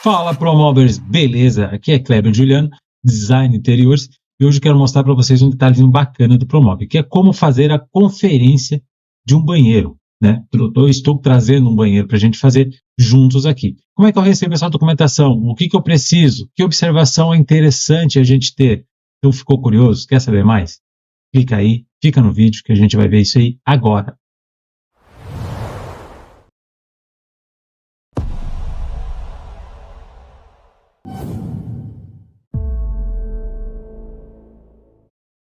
Fala Promobbers, beleza? Aqui é Kleber Juliano, Design Interiores, e hoje eu quero mostrar para vocês um detalhezinho bacana do Promobber, que é como fazer a conferência de um banheiro, né? Eu estou trazendo um banheiro para a gente fazer juntos aqui. Como é que eu recebo essa documentação? O que eu preciso? Que observação é interessante a gente ter? Então ficou curioso? Quer saber mais? Clica aí, fica no vídeo que a gente vai ver isso aí agora.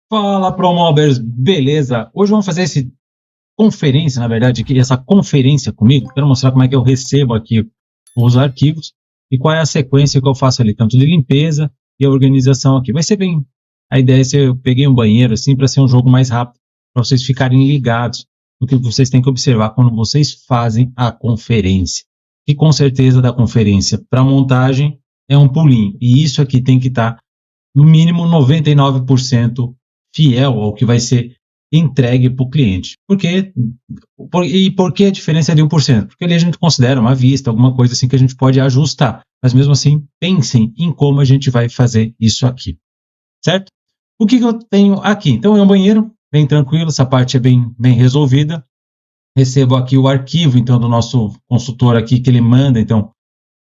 Fala Promobbers, beleza? Hoje vamos fazer essa conferência, na verdade, essa conferência comigo. Quero mostrar como é que eu recebo aqui os arquivos e qual é a sequência que eu faço ali, tanto de limpeza e a organização aqui. Vai ser bem, a ideia é eu peguei um banheiro assim para ser um jogo mais rápido, para vocês ficarem ligados no que vocês têm que observar quando vocês fazem a conferência. E com certeza da conferência para montagem é um pulinho, e isso aqui tem que estar no mínimo 99% fiel ao que vai ser entregue para o cliente. Por que a diferença é de 1%? Porque ali a gente considera uma vista, alguma coisa assim que a gente pode ajustar. Mas mesmo assim, pensem em como a gente vai fazer isso aqui. Certo? O que eu tenho aqui? Então é um banheiro, bem tranquilo, essa parte é bem resolvida. Recebo aqui o arquivo, então, do nosso consultor aqui, que ele manda, então,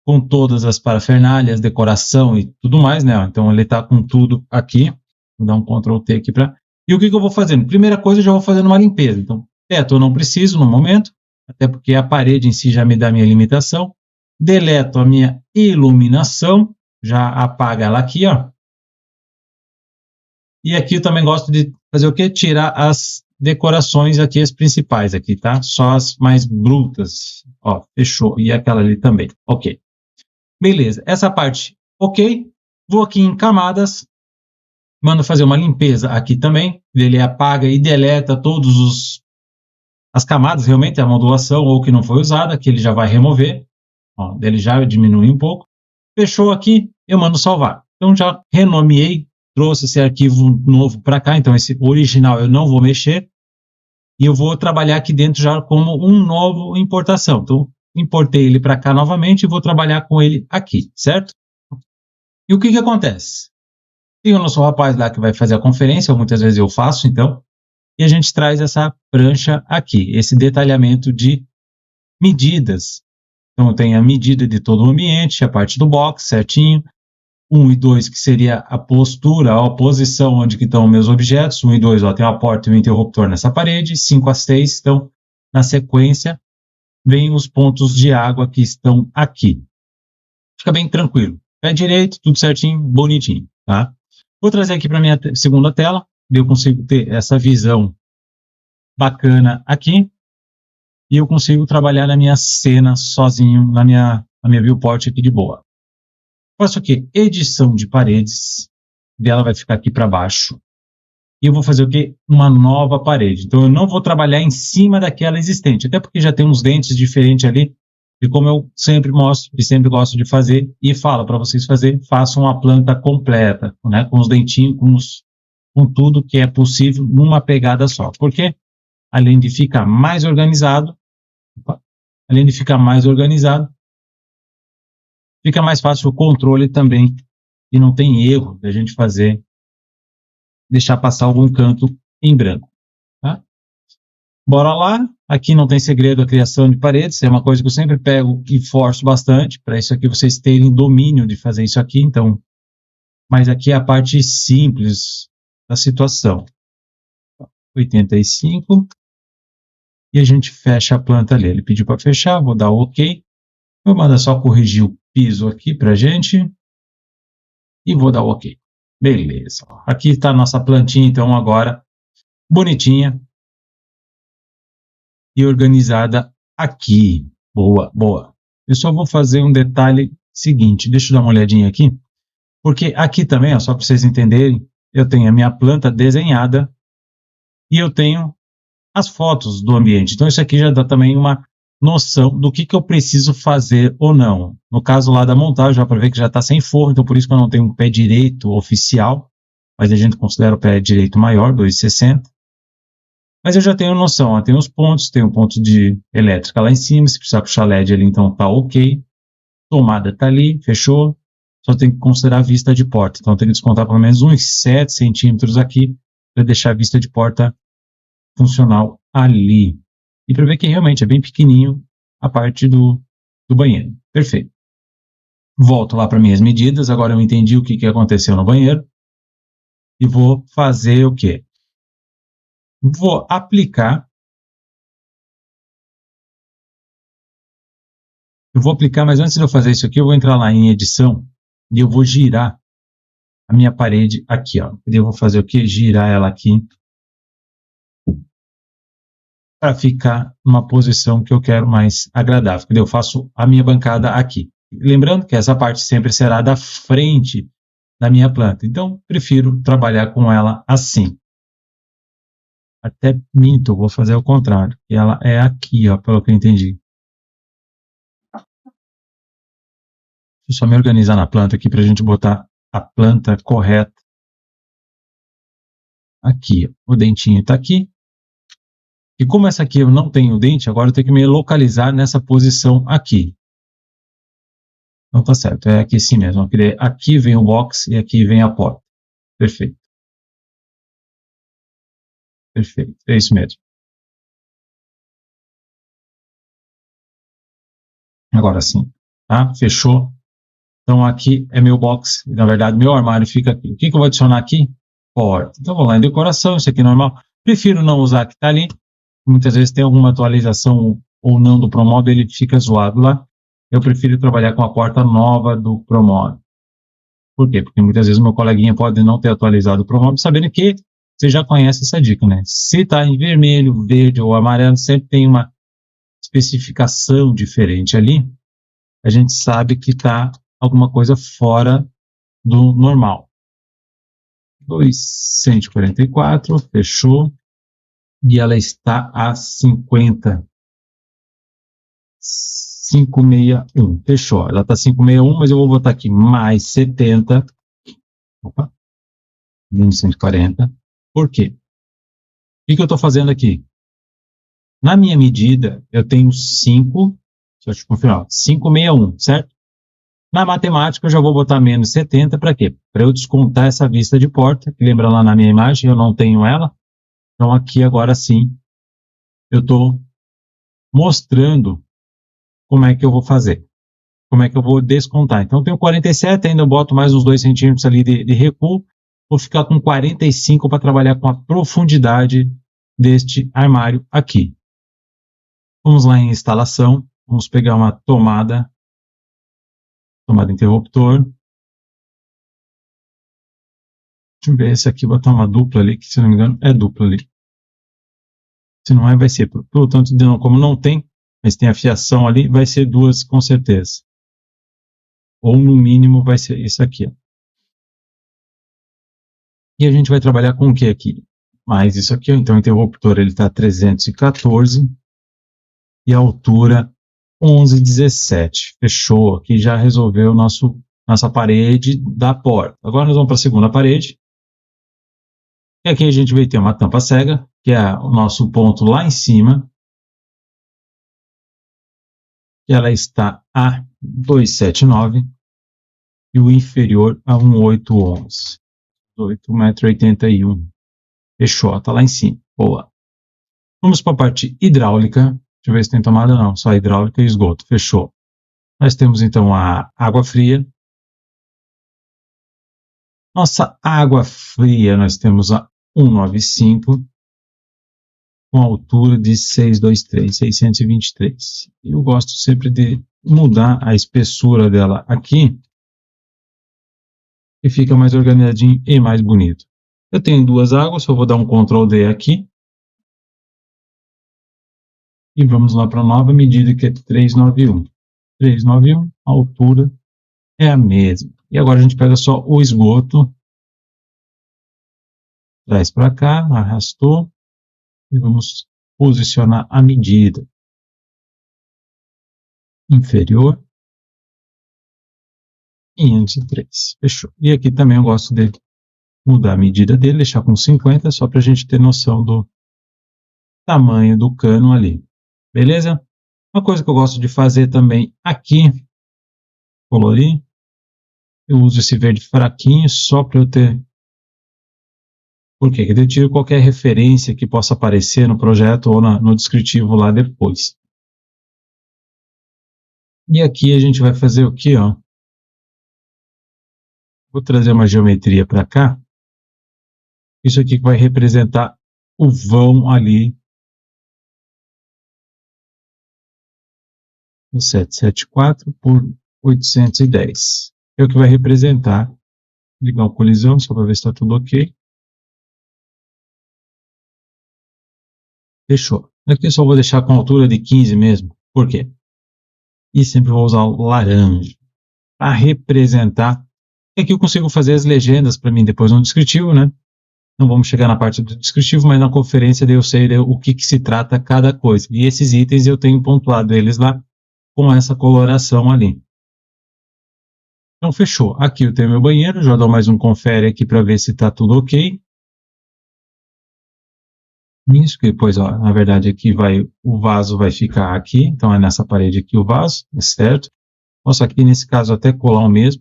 com todas as parafernálias, decoração e tudo mais, né? Então ele está com tudo aqui. Vou dar um Ctrl T aqui para... E o que eu vou fazendo? Primeira coisa, eu já vou fazendo uma limpeza. Então, teto eu não preciso no momento, até porque a parede em si já me dá a minha limitação. Deleto a minha iluminação, já apaga ela aqui, ó. E aqui eu também gosto de fazer o quê? Tirar as decorações aqui, as principais aqui, tá? Só as mais brutas. Ó, fechou. E aquela ali também. Ok. Beleza. Essa parte, ok. Vou aqui em camadas. Mando fazer uma limpeza aqui também. Ele apaga e deleta todas as camadas, realmente, a modulação ou que não foi usada, que ele já vai remover. Ó, ele já diminui um pouco. Fechou aqui, eu mando salvar. Então já renomeei, trouxe esse arquivo novo para cá. Então esse original eu não vou mexer. E eu vou trabalhar aqui dentro já como um novo importação. Então importei ele para cá novamente e vou trabalhar com ele aqui, certo? E o que acontece? Tem o nosso rapaz lá que vai fazer a conferência, ou muitas vezes eu faço, então, e a gente traz essa prancha aqui, esse detalhamento de medidas. Então, eu tenho a medida de todo o ambiente, a parte do box, certinho. 1 e 2, que seria a postura, a posição onde que estão meus objetos. 1 e 2, ó, tem uma porta e um interruptor nessa parede. 5 a 6, então, na sequência, vem os pontos de água que estão aqui. Fica bem tranquilo. Pé direito, tudo certinho, bonitinho, tá? Vou trazer aqui para a minha segunda tela, eu consigo ter essa visão bacana aqui, e eu consigo trabalhar na minha cena sozinho, na minha viewport aqui de boa. Faço aqui, edição de paredes, dela vai ficar aqui para baixo, e eu vou fazer o quê? Uma nova parede. Então eu não vou trabalhar em cima daquela existente, até porque já tem uns dentes diferentes ali, e como eu sempre mostro e sempre gosto de fazer, e falo para vocês fazer, façam uma planta completa, né? Com os dentinhos, com tudo que é possível, numa pegada só. Porque, além de ficar mais organizado, fica mais fácil o controle também, e não tem erro da gente deixar passar algum canto em branco. Tá? Bora lá, aqui não tem segredo a criação de paredes, é uma coisa que eu sempre pego e forço bastante, para isso aqui vocês terem domínio de fazer isso aqui, então, mas aqui é a parte simples da situação. 85, e a gente fecha a planta ali, ele pediu para fechar, vou dar OK, vou mandar só corrigir o piso aqui para a gente, e vou dar OK. Beleza, aqui está a nossa plantinha, então, agora, bonitinha, e organizada aqui. Boa, boa. Eu só vou fazer um detalhe seguinte, deixa eu dar uma olhadinha aqui, porque aqui também, ó, só para vocês entenderem, eu tenho a minha planta desenhada e eu tenho as fotos do ambiente. Então isso aqui já dá também uma noção do que eu preciso fazer ou não. No caso lá da montagem, já para ver que já está sem forro, então por isso que eu não tenho um pé direito oficial, mas a gente considera o pé direito maior, 2,60. Mas eu já tenho noção, ó, tem os pontos, tem um ponto de elétrica lá em cima, se precisar puxar LED ali, então tá ok. tomada está ali, fechou. Só tem que considerar a vista de porta. Então, eu tenho que descontar pelo menos uns 7 centímetros aqui para deixar a vista de porta funcional ali. E para ver que realmente é bem pequenininho a parte do banheiro. Perfeito. Volto lá para minhas medidas. Agora eu entendi o que aconteceu no banheiro. E vou fazer o quê? Vou aplicar. Eu vou aplicar, mas antes de eu fazer isso aqui, eu vou entrar lá em edição e eu vou girar a minha parede aqui, ó. Eu vou fazer o quê? Girar ela aqui para ficar numa posição que eu quero mais agradável. Eu faço a minha bancada aqui. Lembrando que essa parte sempre será da frente da minha planta. Então, prefiro trabalhar com ela assim. Até minto, vou fazer o contrário. Ela é aqui, ó, pelo que eu entendi. Deixa eu só me organizar na planta aqui para a gente botar a planta correta. Aqui, ó, o dentinho está aqui. E como essa aqui eu não tenho dente, agora eu tenho que me localizar nessa posição aqui. Não tá certo, é aqui sim mesmo. Aqui vem o box e aqui vem a porta. Perfeito. Perfeito, é isso mesmo. Agora sim, tá? Fechou. Então aqui é meu box, na verdade meu armário fica aqui. O que eu vou adicionar aqui? Porta. Então vou lá em decoração, isso aqui é normal. Prefiro não usar que tá ali. Muitas vezes tem alguma atualização ou não do Promóvel, ele fica zoado lá. Eu prefiro trabalhar com a porta nova do Promóvel. Por quê? Porque muitas vezes o meu coleguinha pode não ter atualizado o Promóvel, sabendo que você já conhece essa dica, né? Se está em vermelho, verde ou amarelo, sempre tem uma especificação diferente ali. A gente sabe que está alguma coisa fora do normal. 244, fechou. E ela está a 50. 561, fechou. Ela está 561, mas eu vou botar aqui mais 70. Opa, menos 140. Por quê? O que eu estou fazendo aqui? Na minha medida, eu tenho 5, deixa eu confirmar, 561, certo? Na matemática, eu já vou botar menos 70, para quê? Para eu descontar essa vista de porta, que lembra lá na minha imagem, eu não tenho ela. Então, aqui, agora sim, eu estou mostrando como é que eu vou fazer. Como é que eu vou descontar. Então, eu tenho 47, ainda eu boto mais uns 2 centímetros ali de recuo. Vou ficar com 45 para trabalhar com a profundidade deste armário aqui. Vamos lá em instalação. Vamos pegar uma tomada interruptor. Deixa eu ver esse aqui, botar uma dupla ali, que se não me engano é dupla ali. Se não é, vai ser. Pelo tanto, como não tem, mas tem a fiação ali, vai ser 2 com certeza. Ou no mínimo vai ser isso aqui. Ó. E a gente vai trabalhar com o que aqui? Mais isso aqui, ó. Então o interruptor está 314 e a altura 11,17. Fechou, aqui já resolveu nossa parede da porta. Agora nós vamos para a segunda parede. E aqui a gente vai ter uma tampa cega, que é o nosso ponto lá em cima. E ela está a 279 e o inferior a 1811. 8,81 m. Fechou, está lá em cima. Boa. Vamos para a parte hidráulica. Deixa eu ver se tem tomada, não. Só hidráulica e esgoto. Fechou. Nós temos então a água fria. Nossa água fria, nós temos a 195 com altura de 623. Eu gosto sempre de mudar a espessura dela aqui e fica mais organizadinho e mais bonito. Eu tenho 2 águas, eu vou dar um Ctrl D aqui. E vamos lá para a nova medida, que é 391. 391, a altura é a mesma. E agora a gente pega só o esgoto, traz para cá, arrastou, e vamos posicionar a medida. Inferior, 503. Fechou. E aqui também eu gosto de mudar a medida dele, deixar com 50, só para a gente ter noção do tamanho do cano ali. Beleza? Uma coisa que eu gosto de fazer também aqui colorir. Eu uso esse verde fraquinho só para eu ter... Por quê? Porque eu tiro qualquer referência que possa aparecer no projeto ou no descritivo lá depois. E aqui a gente vai fazer o quê? Ó? Vou trazer uma geometria para cá. Isso aqui que vai representar o vão ali no 774 por 810. É o que vai representar. Vou ligar o colisão só para ver se está tudo ok. Fechou. Aqui eu só vou deixar com altura de 15 mesmo. Por quê? E sempre vou usar o laranja para representar. E aqui eu consigo fazer as legendas para mim depois no descritivo, né? Não vamos chegar na parte do descritivo, mas na conferência eu sei o que se trata cada coisa. E esses itens eu tenho pontuado eles lá com essa coloração ali. Então fechou. Aqui eu tenho meu banheiro, já dou mais um confere aqui para ver se está tudo ok. Isso que depois, ó, na verdade aqui o vaso vai ficar aqui, então é nessa parede aqui o vaso, certo? Posso aqui nesse caso até colar o mesmo,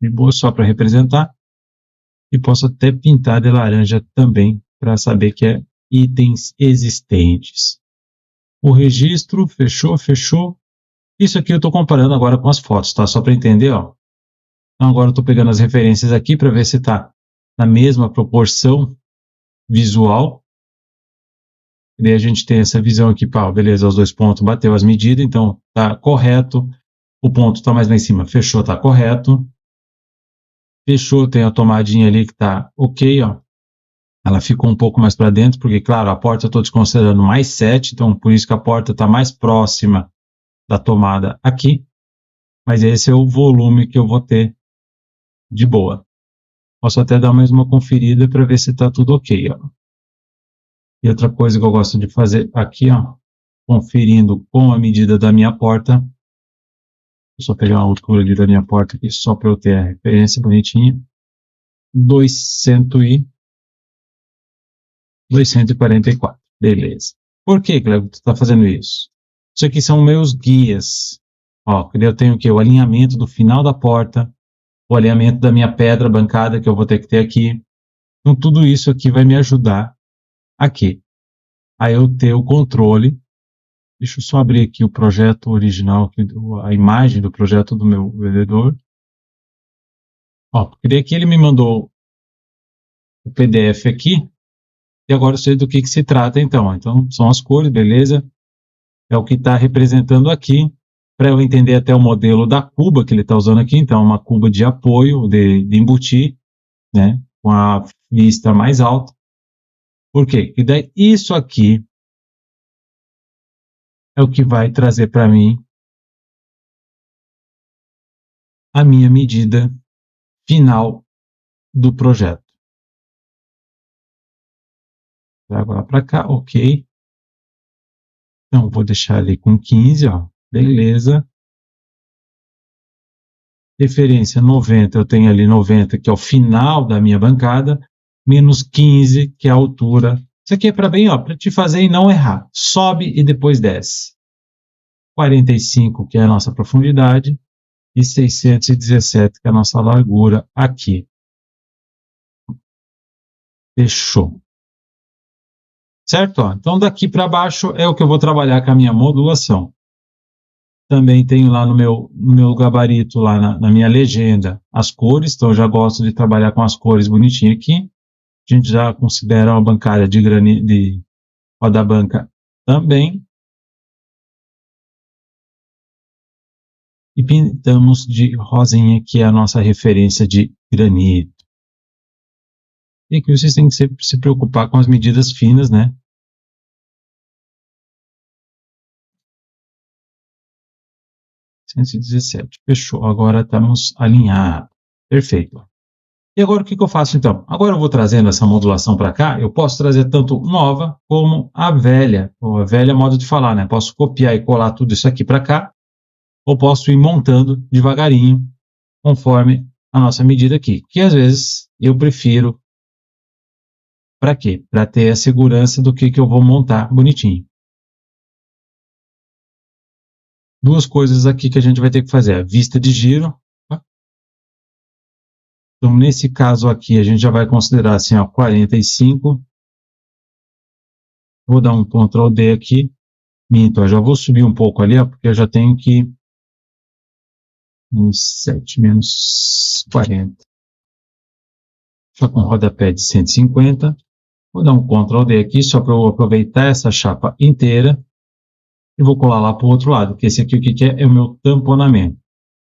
de boa só para representar. E posso até pintar de laranja também, para saber que é itens existentes. O registro, fechou, fechou. Isso aqui eu estou comparando agora com as fotos, tá? Só para entender, ó. Então agora eu estou pegando as referências aqui para ver se está na mesma proporção visual. E daí a gente tem essa visão aqui, pá, beleza, os dois pontos bateu as medidas, então tá correto. O ponto está mais lá em cima, fechou, tá correto. Fechou, tem a tomadinha ali que tá ok, ó. Ela ficou um pouco mais para dentro, porque, claro, a porta eu estou desconsiderando mais 7, então por isso que a porta está mais próxima da tomada aqui. Mas esse é o volume que eu vou ter de boa. Posso até dar mais uma conferida para ver se está tudo ok, ó. E outra coisa que eu gosto de fazer aqui, ó, conferindo com a medida da minha porta. Vou só pegar a altura ali da minha porta aqui, só para eu ter a referência bonitinha. 244. Beleza. Por que, Cleber, tu está fazendo isso? Isso aqui são meus guias. Ó, eu tenho o quê? O alinhamento do final da porta, o alinhamento da minha pedra bancada que eu vou ter que ter aqui. Então, tudo isso aqui vai me ajudar aqui a eu ter o controle. Deixa eu só abrir aqui o projeto original, aqui, a imagem do projeto do meu vendedor. Ó, porque daí aqui ele me mandou o PDF aqui, e agora eu sei do que se trata então. Então, são as cores, beleza? É o que está representando aqui, para eu entender até o modelo da cuba que ele está usando aqui. Então, uma cuba de apoio, de embutir, né? Com a vista mais alta. Por quê? E daí isso aqui é o que vai trazer para mim a minha medida final do projeto. Trago lá para cá, ok. Então, vou deixar ali com 15, ó. Beleza. Referência 90, eu tenho ali 90, que é o final da minha bancada, menos 15, que é a altura. Isso aqui é para bem, ó, para te fazer e não errar. Sobe e depois desce. 45, que é a nossa profundidade, e 617, que é a nossa largura aqui. Fechou. Certo? Ó, então, daqui para baixo é o que eu vou trabalhar com a minha modulação. Também tenho lá no meu gabarito, lá na minha legenda, as cores. Então, eu já gosto de trabalhar com as cores bonitinhas aqui. A gente já considera uma bancada de granito, de roda banca também. E pintamos de rosinha, que é a nossa referência de granito. E aqui vocês têm que sempre se preocupar com as medidas finas, né? Fechou. Agora estamos alinhados. Perfeito. E agora o que eu faço então? Agora eu vou trazendo essa modulação para cá. Eu posso trazer tanto nova como a velha. Ou a velha modo de falar, né? Posso copiar e colar tudo isso aqui para cá. Ou posso ir montando devagarinho, conforme a nossa medida aqui. Que às vezes eu prefiro. Para quê? Para ter a segurança do que eu vou montar bonitinho. duas coisas aqui que a gente vai ter que fazer. A vista de giro. Então, nesse caso aqui, a gente já vai considerar assim, ó, 45. Vou dar um Ctrl D aqui. Minto, eu já vou subir um pouco ali, ó, porque eu já tenho que... 7 menos 40. Já com rodapé de 150. Vou dar um Ctrl D aqui, só para eu aproveitar essa chapa inteira. E vou colar lá para o outro lado, que esse aqui o que é? É o meu tamponamento.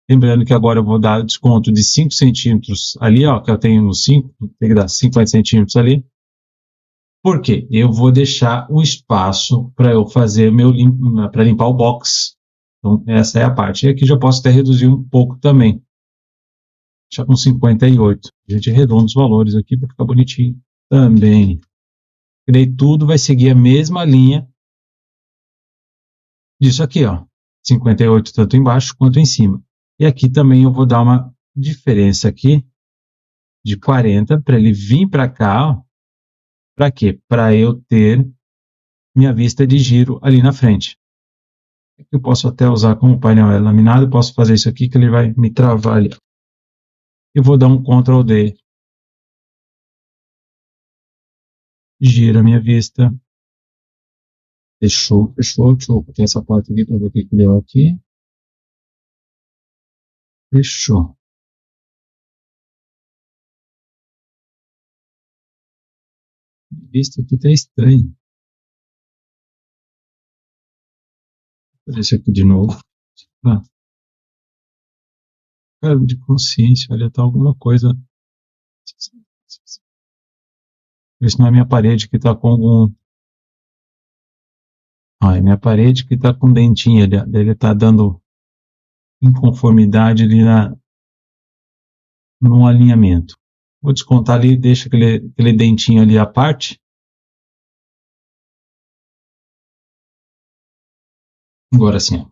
Lembrando que agora eu vou dar desconto de 5 centímetros ali, ó, que eu tenho no 5, tem que dar 50 centímetros ali. Por quê? Eu vou deixar o espaço para eu fazer para limpar o box. Então, essa é a parte. E aqui já posso até reduzir um pouco também. Já com 58. A gente arredonda os valores aqui para ficar bonitinho também. E daí tudo vai seguir a mesma linha disso aqui, ó. 58 tanto embaixo quanto em cima. E aqui também eu vou dar uma diferença aqui de 40 para ele vir para cá, ó. Para quê? Para eu ter minha vista de giro ali na frente. Eu posso até usar como painel laminado, posso fazer isso aqui que ele vai me travar ali. Eu vou dar um Ctrl D. Gira a minha vista. Fechou. Deixa eu botar essa parte aqui para ver o que deu aqui. Fechou. A vista aqui tá estranho. Vou fazer isso aqui de novo. Cargo de consciência, olha, tá alguma coisa. Isso não é minha parede que tá com algum. É minha parede que tá com dentinho, ele tá dando inconformidade ali no alinhamento. Vou descontar ali, deixa aquele dentinho ali à parte. Agora sim.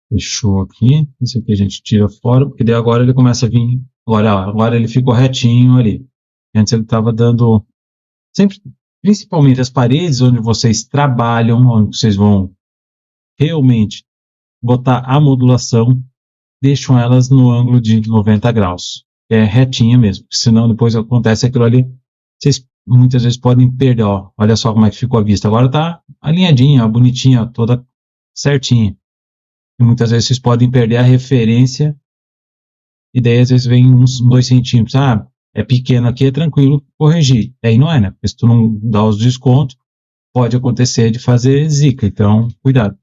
Fechou aqui. Esse aqui a gente tira fora, porque daí agora ele começa a vir. Agora ele ficou retinho ali. Antes ele estava dando. Sempre, principalmente as paredes onde vocês trabalham, onde vocês vão realmente botar a modulação, deixam elas no ângulo de 90 graus. É retinha mesmo, senão depois acontece aquilo ali. Vocês muitas vezes podem perder, ó. Olha só como é que ficou a vista. Agora tá alinhadinha, bonitinha, toda certinha. E muitas vezes vocês podem perder a referência e daí às vezes vem uns 2 centímetros. Ah, é pequeno aqui, é tranquilo corrigir. Aí não é, né? Porque se tu não dá os descontos, pode acontecer de fazer zica. Então, cuidado.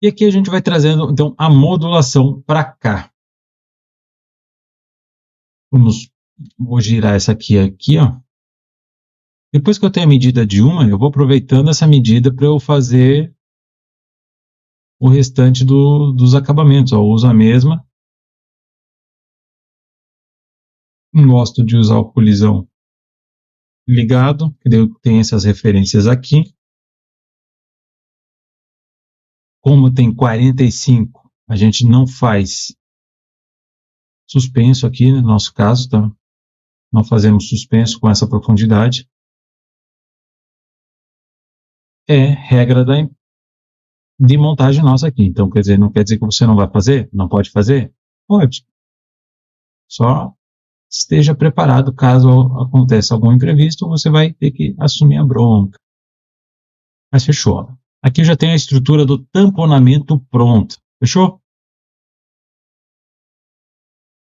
E aqui a gente vai trazendo, então, a modulação para cá. Vou girar essa aqui, ó. Depois que eu tenho a medida de uma, eu vou aproveitando essa medida para eu fazer o restante dos acabamentos. Ó, eu uso a mesma. Gosto de usar o colisão ligado, que eu tenho essas referências aqui. Como tem 45, a gente não faz suspenso aqui, no nosso caso, tá? Não fazemos suspenso com essa profundidade. É regra de montagem nossa aqui. Então, quer dizer, não quer dizer que você não vai fazer? Não pode fazer? Pode. Só esteja preparado caso aconteça algum imprevisto, você vai ter que assumir a bronca. Mas fechou. Aqui já tem a estrutura do tamponamento pronta. Fechou?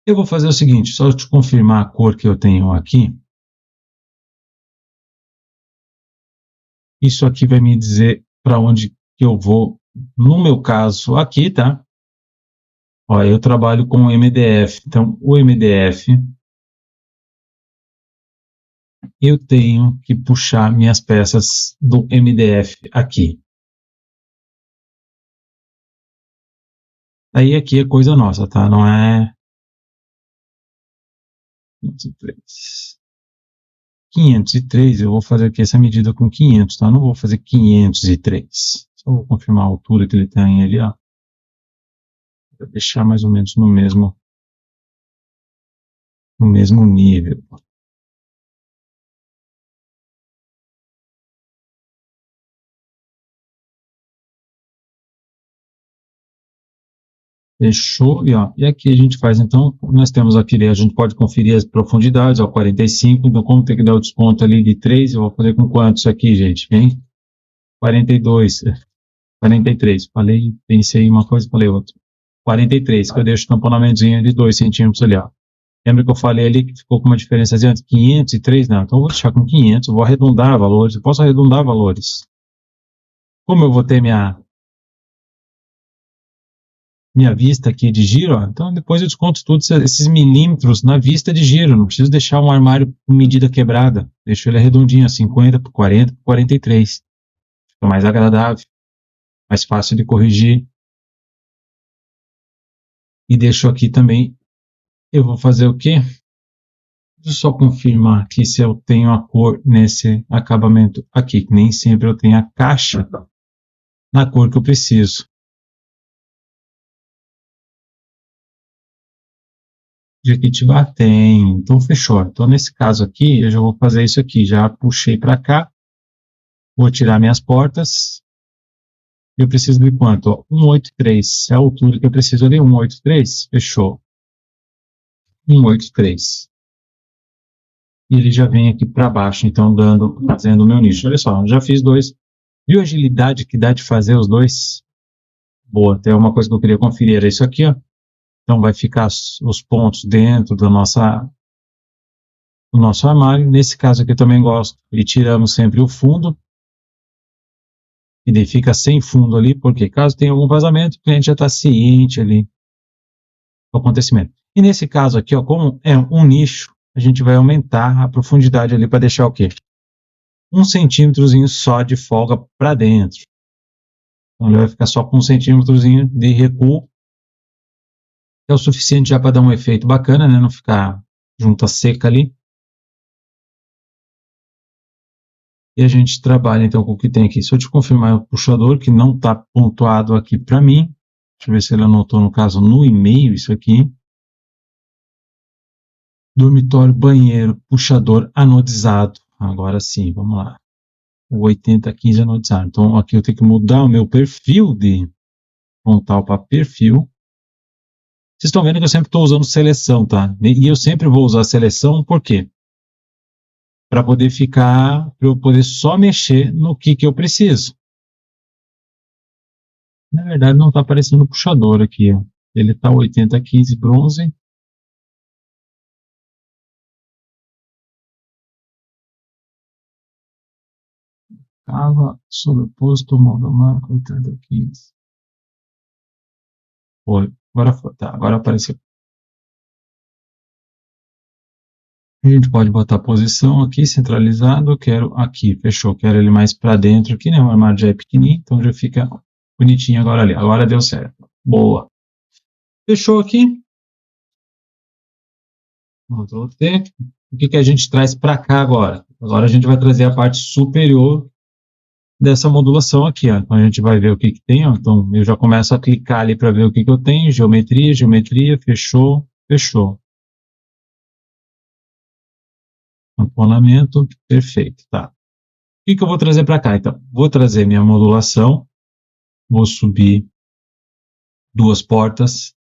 Eu vou fazer o seguinte, só te confirmar a cor que eu tenho aqui. Isso aqui vai me dizer para onde que eu vou, no meu caso aqui, tá? Ó, eu trabalho com MDF, então o MDF eu tenho que puxar minhas peças do MDF aqui. Aí aqui é coisa nossa, tá? Não é 503, eu vou fazer aqui essa medida com 500, tá? Não vou fazer 503. Só vou confirmar a altura que ele tem ali, ó. Vou deixar mais ou menos no mesmo nível. Fechou. E aqui a gente faz, então, nós temos aqui, a gente pode conferir as profundidades, 45, então como tem que dar o desconto ali de 3, eu vou fazer com quanto isso aqui, gente? Hein? 42, 43, falei, pensei em uma coisa, falei outra. 43, que eu deixo o tamponamentozinho de 2 centímetros ali, ó. Lembra que eu falei ali que ficou com uma diferença de 503? Não, então eu vou deixar com 500, eu vou arredondar valores, eu posso arredondar valores. Como eu vou ter minha vista aqui de giro, ó, então depois eu desconto todos esses milímetros na vista de giro, não preciso deixar um armário com medida quebrada, deixo ele redondinho, 50 por 40 por 43. Fica mais agradável, mais fácil de corrigir. E deixo aqui também, eu vou fazer o quê? Deixa eu só confirmar aqui se eu tenho a cor nesse acabamento aqui, que nem sempre eu tenho a caixa na cor que eu preciso. Jequitibá tem, então fechou. Então nesse caso aqui, eu já vou fazer isso aqui, já puxei para cá, vou tirar minhas portas. Eu preciso de quanto? Ó, 183, é a altura que eu preciso ali, 183, fechou. 183. E ele já vem aqui para baixo, então fazendo o meu nicho. Olha só, já fiz dois. Viu a agilidade que dá de fazer os dois? Boa, até uma coisa que eu queria conferir era isso aqui, ó. Então vai ficar os pontos dentro do nosso armário. Nesse caso aqui eu também gosto. E tiramos sempre o fundo. E daí fica sem fundo ali, porque caso tenha algum vazamento, o cliente já está ciente ali do acontecimento. E nesse caso aqui, ó, como é um nicho, a gente vai aumentar a profundidade ali para deixar o quê? 1 centímetrozinho só de folga para dentro. Então ele vai ficar só com 1 centímetrozinho de recuo. É o suficiente já para dar um efeito bacana, né? Não ficar junta seca ali. E a gente trabalha então com o que tem aqui. Se eu te confirmar o puxador, que não está pontuado aqui para mim. Deixa eu ver se ele anotou, no caso, no e-mail isso aqui. Dormitório, banheiro, puxador anodizado. Agora sim, vamos lá. O 8015 anodizado. Então aqui eu tenho que mudar o meu perfil de frontal para perfil. Vocês estão vendo que eu sempre estou usando seleção, tá? E eu sempre vou usar seleção, por quê? Para eu poder só mexer no que eu preciso. Na verdade, não está aparecendo o puxador aqui, ó. Ele está 8015 bronze. Cava sobreposto, monomarca 8015. Foi. Agora foi. Tá, agora apareceu. A gente pode botar posição aqui, centralizado. Quero aqui, fechou. Quero ele mais para dentro aqui, né? O armário já é pequenininho, então já fica bonitinho agora ali. Agora deu certo. Boa. Fechou aqui. Ctrl T. O que a gente traz para cá agora? Agora a gente vai trazer a parte superior dessa modulação aqui, ó. Então a gente vai ver o que tem, ó. Então eu já começo a clicar ali para ver o que eu tenho. Geometria, geometria, fechou, fechou. Tamponamento, perfeito, tá. O que eu vou trazer para cá? Então, vou trazer minha modulação, vou subir 2 portas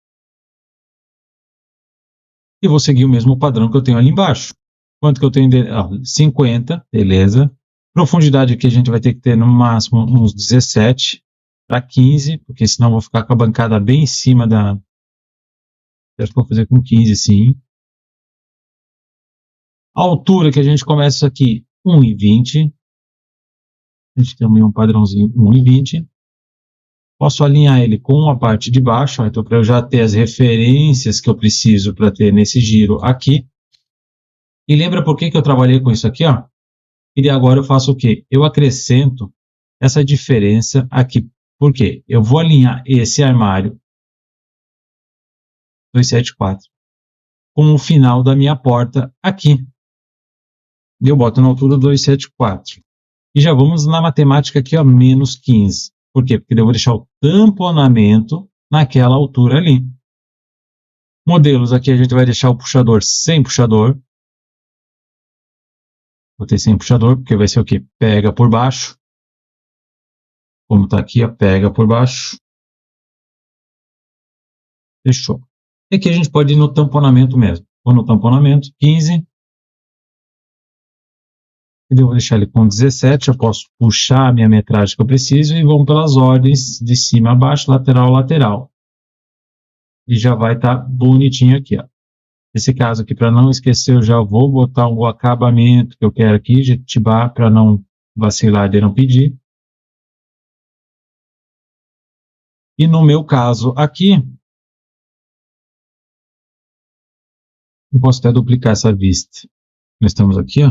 e vou seguir o mesmo padrão que eu tenho ali embaixo. Quanto que eu tenho? 50, beleza. Profundidade aqui a gente vai ter que ter no máximo uns 17 para 15, porque senão eu vou ficar com a bancada bem em cima da... Acho que vou fazer com 15, sim. A altura que a gente começa aqui, 1,20. A gente tem também um padrãozinho 1,20. Posso alinhar ele com a parte de baixo, ó, então para eu já ter as referências que eu preciso para ter nesse giro aqui. E lembra por que eu trabalhei com isso aqui? Ó? E agora eu faço o quê? Eu acrescento essa diferença aqui. Por quê? Eu vou alinhar esse armário 274 com o final da minha porta aqui. E eu boto na altura 274. E já vamos na matemática aqui, ó, menos 15. Por quê? Porque eu vou deixar o tamponamento naquela altura ali. Modelos aqui a gente vai deixar o puxador sem puxador. Botei sem puxador, porque vai ser o quê? Pega por baixo. Como está aqui, ó, pega por baixo. Fechou. E aqui a gente pode ir no tamponamento mesmo. Vou no tamponamento, 15. Eu vou deixar ele com 17, eu posso puxar a minha metragem que eu preciso e vamos pelas ordens de cima a baixo, lateral, lateral. E já vai estar bonitinho aqui, ó. Nesse caso aqui, para não esquecer, eu já vou botar o acabamento que eu quero aqui, Jequitibá, para não vacilar de não pedir. E no meu caso aqui, eu posso até duplicar essa vista. Nós estamos aqui, ó.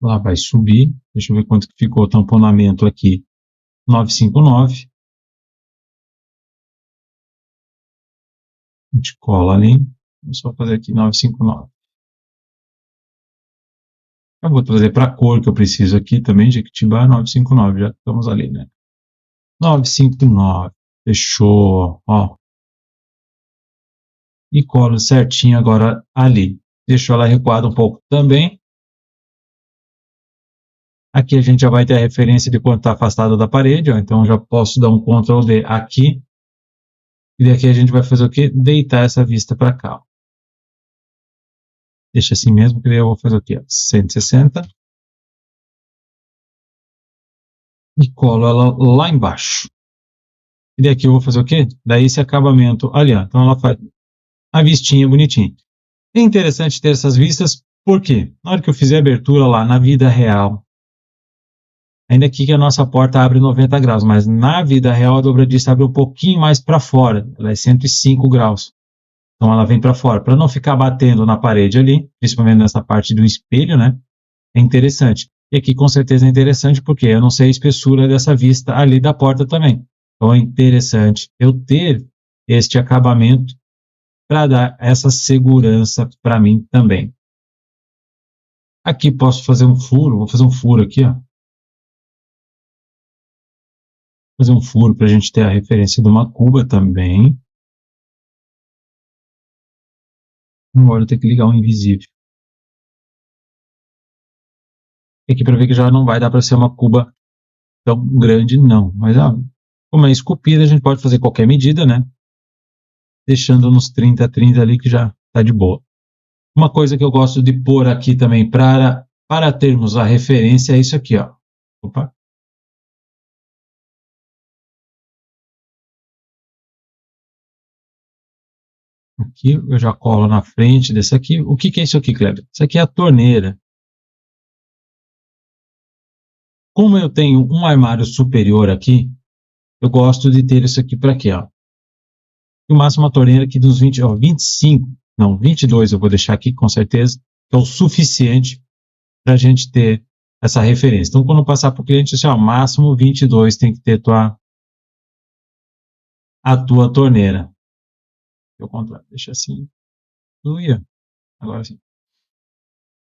Lá vai subir. Deixa eu ver quanto que ficou o tamponamento aqui. 959. A gente cola ali. Vou só fazer aqui 959. Eu vou trazer para a cor que eu preciso aqui também, Jequitibá 959. Já estamos ali, né? 959. Fechou, ó. E colo certinho agora ali. Deixo ela recuada um pouco também. Aqui a gente já vai ter a referência de quanto está afastado da parede, ó. Então já posso dar um Ctrl D aqui. E daqui a gente vai fazer o quê? Deitar essa vista para cá, ó. Deixa assim mesmo, que daí eu vou fazer o quê? 160. E colo ela lá embaixo. E daqui eu vou fazer o quê? Daí esse acabamento ali, ó. Então ela faz a vistinha bonitinha. É interessante ter essas vistas, porque na hora que eu fizer a abertura lá na vida real, ainda aqui que a nossa porta abre 90 graus, mas na vida real a dobradiça abre um pouquinho mais para fora, ela é 105 graus. Então ela vem para fora, para não ficar batendo na parede ali, principalmente nessa parte do espelho, né? É interessante. E aqui com certeza é interessante porque eu não sei a espessura dessa vista ali da porta também. Então é interessante eu ter este acabamento para dar essa segurança para mim também. Aqui posso fazer um furo, vou fazer um furo aqui, ó. Fazer um furo para a gente ter a referência de uma cuba também. Agora eu tenho que ligar o invisível. Aqui para ver que já não vai dar para ser uma cuba tão grande não, mas como é esculpida a gente pode fazer qualquer medida, né? Deixando nos 30 ali que já está de boa. Uma coisa que eu gosto de pôr aqui também para termos a referência é isso aqui, ó. Opa. Aqui eu já colo na frente desse aqui. O que é isso aqui, Kleber? Isso aqui é a torneira. Como eu tenho um armário superior aqui, eu gosto de ter isso aqui para aqui, ó. No máximo uma torneira aqui dos 20, ó, 25, não, 22 eu vou deixar aqui com certeza, que é o suficiente para a gente ter essa referência. Então, quando eu passar para o cliente, assim, ó, máximo 22 tem que ter a tua torneira. Eu contrário, deixa assim. Agora sim.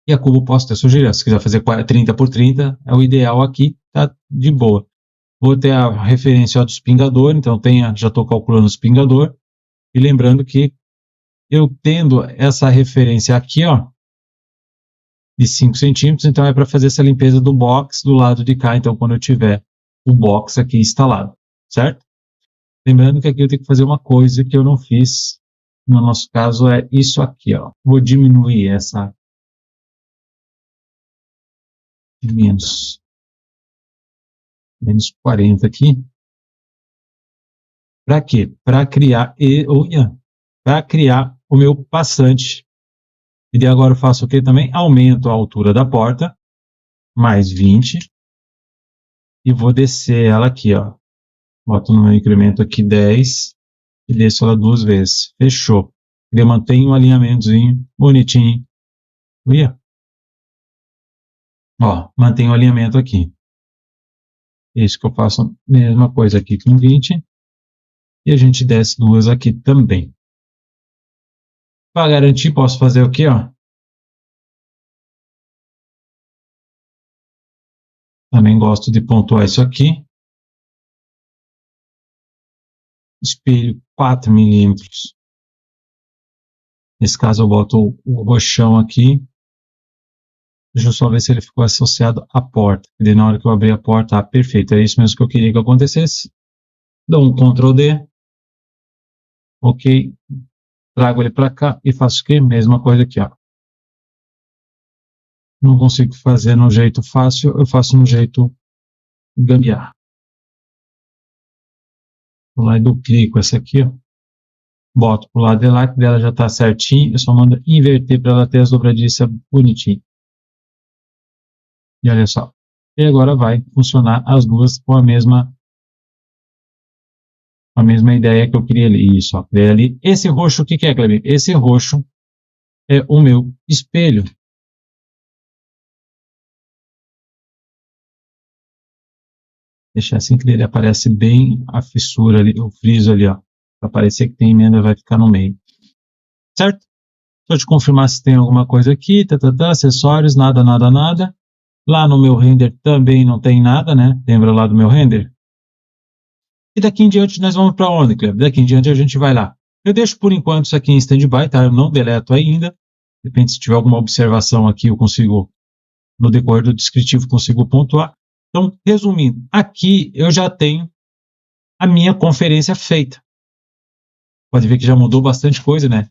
E a cuba eu posso ter sugerido. Se quiser fazer 30 por 30, é o ideal aqui, tá de boa. Vou ter a referência do espingador, então já estou calculando o espingador. E lembrando que eu tendo essa referência aqui, ó, de 5 centímetros, então é para fazer essa limpeza do box do lado de cá, então quando eu tiver o box aqui instalado, certo? Lembrando que aqui eu tenho que fazer uma coisa que eu não fiz, no nosso caso é isso aqui, ó. Vou diminuir essa de menos 40 aqui. Para quê? Para criar o meu passante. E daí agora eu faço o que também? Aumento a altura da porta, mais 20. E vou descer ela aqui, ó. Boto no meu incremento aqui 10 e desço ela 2 vezes. Fechou. E eu mantenho um alinhamentozinho bonitinho. Via? Ó, mantenho o alinhamento aqui. Isso que eu faço a mesma coisa aqui com 20. E a gente desce 2 aqui também. Para garantir, posso fazer o quê, ó? Também gosto de pontuar isso aqui. Espelho 4 milímetros. Nesse caso eu boto o roxão aqui. Deixa eu só ver se ele ficou associado à porta. E daí na hora que eu abrir a porta, perfeito. É isso mesmo que eu queria que acontecesse. Dou um Ctrl D. ok, trago ele para cá e faço o quê? Mesma coisa aqui, ó. Não consigo fazer no jeito fácil, eu faço no jeito gambiarra. Vou lá e duplico essa aqui, ó. Boto pro lado de lá, que dela já tá certinho, eu só mando inverter para ela ter as dobradiças bonitinho. E olha só. E agora vai funcionar as duas com a mesma ideia que eu queria ali. Isso, ó, criei ali. Esse roxo, o que é, Cleber? Esse roxo é o meu espelho. Deixar assim que ele aparece bem a fissura ali, o friso ali, ó. Para parecer que tem emenda, vai ficar no meio. Certo? Só te confirmar se tem alguma coisa aqui, acessórios, nada. Lá no meu render também não tem nada, né? Lembra lá do meu render? E daqui em diante nós vamos para onde, Cleber? Daqui em diante a gente vai lá. Eu deixo por enquanto isso aqui em stand-by, tá? Eu não deleto ainda. De repente, se tiver alguma observação aqui, eu consigo, no decorrer do descritivo, consigo pontuar. Então, resumindo, aqui eu já tenho a minha conferência feita. Pode ver que já mudou bastante coisa, né?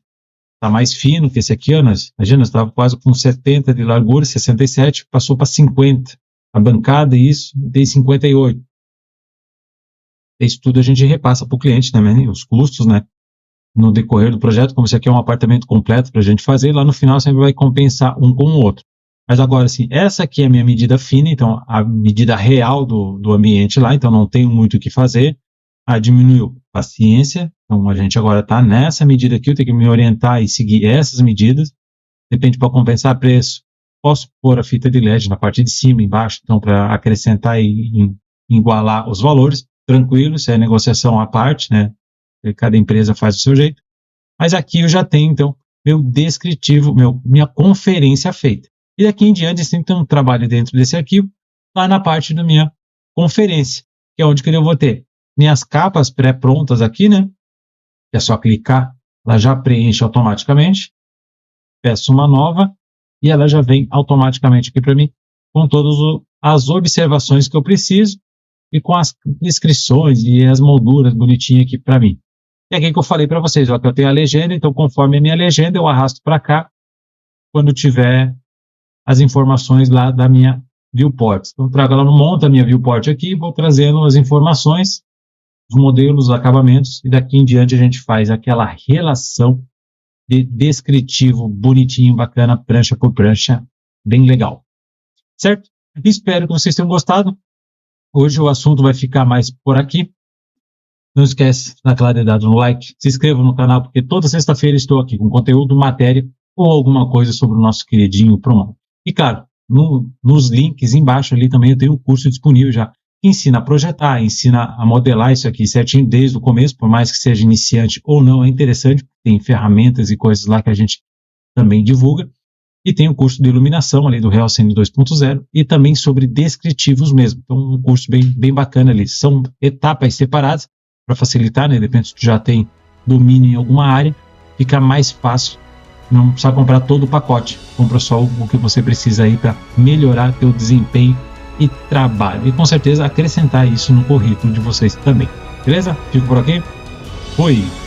Tá mais fino que esse aqui, ó. Imagina, nós estava quase com 70 de largura, 67, passou para 50. A bancada, isso, tem 58. Isso tudo a gente repassa para o cliente também, os custos, né? No decorrer do projeto, como esse aqui é um apartamento completo para a gente fazer, lá no final sempre vai compensar um com o outro. Mas agora, assim, essa aqui é a minha medida fina, então a medida real do ambiente lá, então não tenho muito o que fazer. Diminuiu paciência, então a gente agora está nessa medida aqui, eu tenho que me orientar e seguir essas medidas. Depende, para compensar preço, posso pôr a fita de LED na parte de cima, embaixo, então para acrescentar e igualar os valores, tranquilo, isso é negociação à parte, né? Cada empresa faz do seu jeito. Mas aqui eu já tenho, então, meu descritivo, minha conferência feita. E daqui em diante, sempre tem um trabalho dentro desse arquivo, lá na parte da minha conferência, que é onde que eu vou ter minhas capas pré-prontas aqui, né? É só clicar, ela já preenche automaticamente. Peço uma nova e ela já vem automaticamente aqui para mim, com todas as observações que eu preciso e com as descrições e as molduras bonitinhas aqui para mim. E aqui que eu falei para vocês, ó, que eu tenho a legenda, então conforme a minha legenda eu arrasto para cá quando tiver as informações lá da minha viewport. Então eu trago ela, monto a minha viewport aqui, vou trazendo as informações, os modelos, os acabamentos, e daqui em diante a gente faz aquela relação de descritivo bonitinho, bacana, prancha por prancha, bem legal. Certo? Espero que vocês tenham gostado. Hoje o assunto vai ficar mais por aqui. Não esquece daquela dedada no like, se inscreva no canal, porque toda sexta-feira estou aqui com conteúdo, matéria ou alguma coisa sobre o nosso queridinho Promon. E claro, nos links embaixo ali também eu tenho um curso disponível já, que ensina a projetar, ensina a modelar isso aqui certinho desde o começo, por mais que seja iniciante ou não, é interessante, tem ferramentas e coisas lá que a gente também divulga. E tem o curso de iluminação ali do Real Cine 2.0 e também sobre descritivos mesmo. Então, um curso bem bacana ali. São etapas separadas para facilitar, né? Depende se tu já tem domínio em alguma área, fica mais fácil. Não precisa comprar todo o pacote. Compra só o que você precisa aí para melhorar teu desempenho e trabalho. E com certeza acrescentar isso no currículo de vocês também. Beleza? Fico por aqui. Fui!